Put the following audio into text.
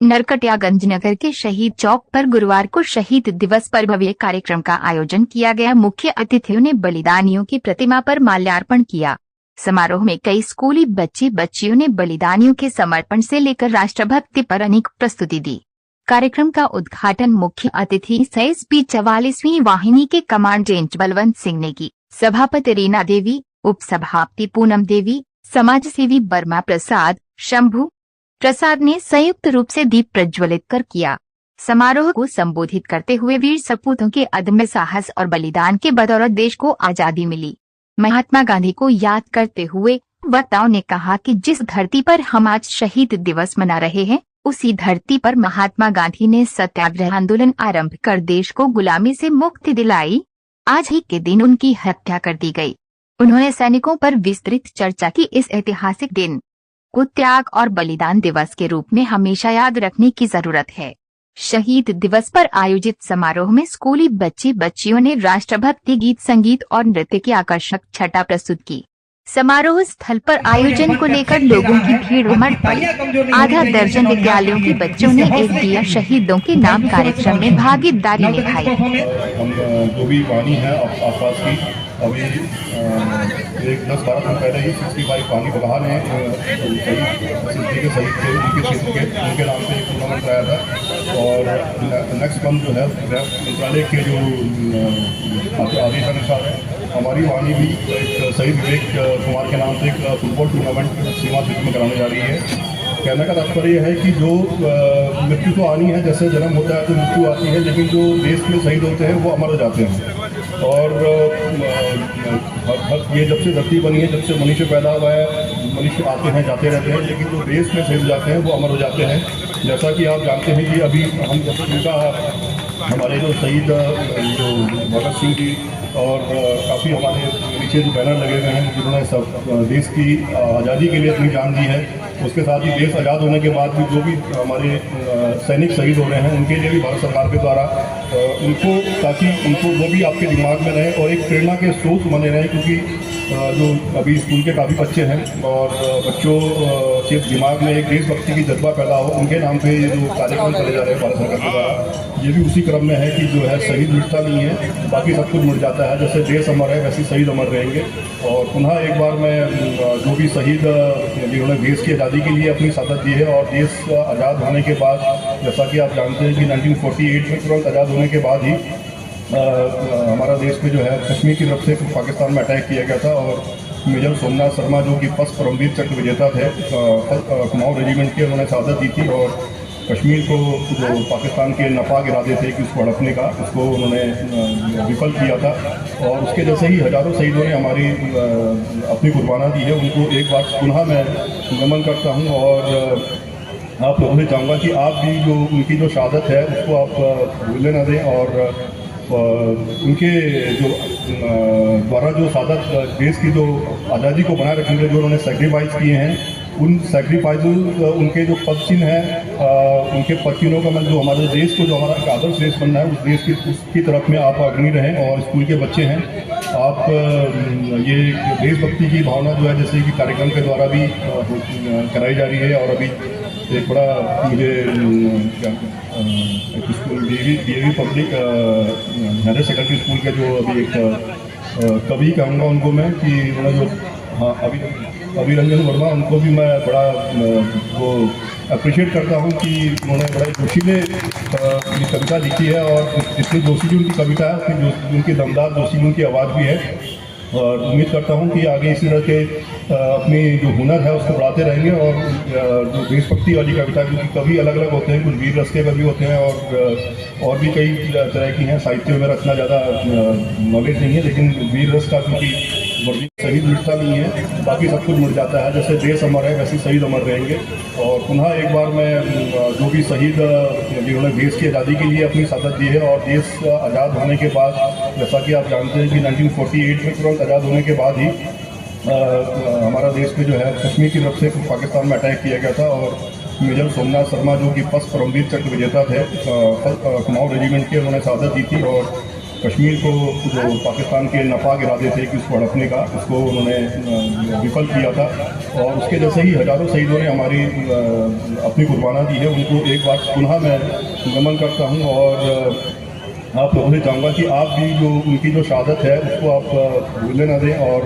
नरकटियागंज नगर के शहीद चौक पर गुरुवार को शहीद दिवस पर भव्य कार्यक्रम का आयोजन किया गया। मुख्य अतिथियों ने बलिदानियों की प्रतिमा पर माल्यार्पण किया। समारोह में कई स्कूली बच्चियों ने बलिदानियों के समर्पण से लेकर राष्ट्रभक्ति पर अनेक प्रस्तुति दी। कार्यक्रम का उद्घाटन मुख्य अतिथि SSB 44वीं वाहिनी के कमांडेंट बलवंत सिंह ने की। सभापति रीना देवी, उपसभापति पूनम देवी, समाजसेवी वर्मा प्रसाद, शंभू प्रसाद ने संयुक्त रूप से दीप प्रज्वलित कर किया। समारोह को संबोधित करते हुए वीर सपूतों के अदम्य साहस और बलिदान के बदौलत देश को आजादी मिली। महात्मा गांधी को याद करते हुए वक्ताओं ने कहा कि जिस धरती पर हम आज शहीद दिवस मना रहे हैं, उसी धरती पर महात्मा गांधी ने सत्याग्रह आंदोलन आरंभ कर देश को गुलामी से मुक्ति दिलाई। आज ही के दिन उनकी हत्या कर दी गई। उन्होंने सैनिकों पर विस्तृत चर्चा की। इस ऐतिहासिक दिन को त्याग और बलिदान दिवस के रूप में हमेशा याद रखने की जरूरत है। शहीद दिवस पर आयोजित समारोह में स्कूली बच्चियों ने राष्ट्रभक्ति गीत, संगीत और नृत्य की आकर्षक छटा प्रस्तुत की। समारोह स्थल पर आयोजन को लेकर लोगों की भीड़ उमड़ पड़ी। आधा दर्जन विद्यालयों के बच्चों ने एक दिया शहीदों के नाम कार्यक्रम में भागीदारी निभाई। जो भी वाणी है आसपास की, अभी एक 10-12 दिन पहले ही 65 पानी बलहा ने के शहीद थे, उनके क्षेत्र के उनके नाम से एक टूर्नामेंट कराया था। और नेक्स्ट मंथ जो है मंत्रालय के जो आदेशानुसार है, हमारी वाणी भी एक शहीद विवेक कुमार के नाम से एक फुटबॉल टूर्नामेंट सीमा क्षेत्र में कराने जा रही है। कहने का तात्पर्य यह है कि जो मृत्यु तो आनी है, जैसे जन्म होता है तो मृत्यु आती है, लेकिन जो देश में शहीद होते हैं वो अमर हो जाते हैं। और ये जब से धरती बनी है, जब से मनुष्य पैदा हुआ है, मनुष्य आते हैं जाते रहते हैं, लेकिन जो देश में शहीद हो जाते हैं वो अमर हो जाते हैं। जैसा कि आप जानते हैं कि अभी हम उनका हमारे जो शहीद जो भगत सिंह जी और काफ़ी हमारे पीछे जो बैनर लगे हुए हैं, जिन्होंने सब देश की आज़ादी के लिए अपनी जान दी है, उसके साथ ही देश आज़ाद होने के बाद भी जो भी हमारे सैनिक शहीद हो रहे हैं, उनके लिए भी भारत सरकार के द्वारा उनको, ताकि उनको वो भी आपके दिमाग में रहे और एक प्रेरणा के स्रोत बने रहे। क्योंकि जो अभी स्कूल के काफ़ी बच्चे हैं और बच्चों के दिमाग में एक देशभक्ति की जज्बा पैदा हो, उनके नाम पे ये जो कार्यक्रम चले जा रहे हैं भारत सरकार के द्वारा, ये भी उसी क्रम में है कि जो है शहीद मिटता नहीं है, बाकी सब कुछ मिट जाता है। जैसे देश अमर है, वैसे शहीद अमर रहेंगे। और पुनः एक बार मैं जो भी शहीद जिन्होंने देश की आज़ादी के लिए अपनी शहादत दी है और देश आज़ाद होने के बाद, जैसा कि आप जानते हैं कि 1948 में तुरंत आज़ाद होने के बाद ही हमारा देश में जो है कश्मीर की तरफ से पाकिस्तान में अटैक किया गया था। और मेजर सोमनाथ शर्मा जो कि फर्स्ट परमवीर चक्र विजेता थे कुमाऊं रेजिमेंट के, उन्होंने शहादत दी थी। और कश्मीर को जो पाकिस्तान के नापाक इरादे थे कि उसको हड़पने का, उसको उन्होंने विफल किया था। और उसके जैसे ही हज़ारों शहीदों ने हमारी अपनी कुर्बाना दी है, उनको एक बार पुनः मैं नमन करता हूँ। और आप लोगों से चाहूँगा कि आप भी जो उनकी जो शहादत है उसको आप भूलने न दें। और उनके जो द्वारा जो शहादत देश की जो आज़ादी को बनाए रखने के जो उन्होंने सेक्रीफाइस किए हैं, उन सेक्रीफाइस उनके जो पद चिन्ह हैं, उनके पद चिन्हों का मतलब जो हमारे देश को, जो हमारा आदर्श देश बनना है, उस देश की उसकी तरफ में आप अग्रणी रहें। और स्कूल के बच्चे हैं, आप ये देशभक्ति की भावना जो है, जैसे कि कार्यक्रम के द्वारा भी कराई जा रही है। और अभी एक बड़ा मुझे एक school DAV public higher secondary school के जो अभी एक कवि कहूँगा उनको मैं, कि उन्होंने जो अभिरंजन वर्मा, उनको भी मैं बड़ा वो अप्रिशिएट करता हूँ कि उन्होंने बड़ा जोशीले कविता लिखी है। और जितनी जोशीली उनकी कविता है, उतनी उनकी दमदार जोशीली उनकी आवाज़ भी है। और उम्मीद करता हूँ कि आगे इसी तरह के अपनी जो हुनर है उसको बढ़ाते रहेंगे। और जो देशभक्ति वाली कविता, क्योंकि कवि अलग अलग होते हैं, कुछ वीर रस के कवि होते हैं और भी कई तरह की हैं। साहित्य में इतना ज़्यादा नॉलेज नहीं है, लेकिन वीर रस का क्योंकि वर्दी शहीद मिटता नहीं है, बाकी सब कुछ मिट जाता है। जैसे देश अमर है, वैसे शहीद अमर रहेंगे। और पुनः एक बार मैं जो भी शहीद जिन्होंने देश की आज़ादी के लिए अपनी शहादत दी है और देश आज़ाद होने के बाद, जैसा कि आप जानते हैं कि 1948 में तुरंत आज़ाद होने के बाद ही हमारा देश में जो है कश्मीर की तरफ से पाकिस्तान में अटैक किया गया था। और मेजर सोमनाथ शर्मा जो कि फर्स्ट परमवीर चक्र विजेता थे कुमाऊं रेजिमेंट के, उन्होंने शहादत दी थी। और कश्मीर को जो पाकिस्तान के नापाक इरादे थे कि उसको हड़पने का, उसको उन्होंने विफल किया था। और उसके जैसे ही हज़ारों शहीदों ने हमारी अपनी कुर्बाना दी है, उनको एक बार पुनः मैं नमन करता हूँ। और आप लोगों से चाहूँगा कि आप भी जो उनकी जो शहादत है उसको आप भूलने न दें। और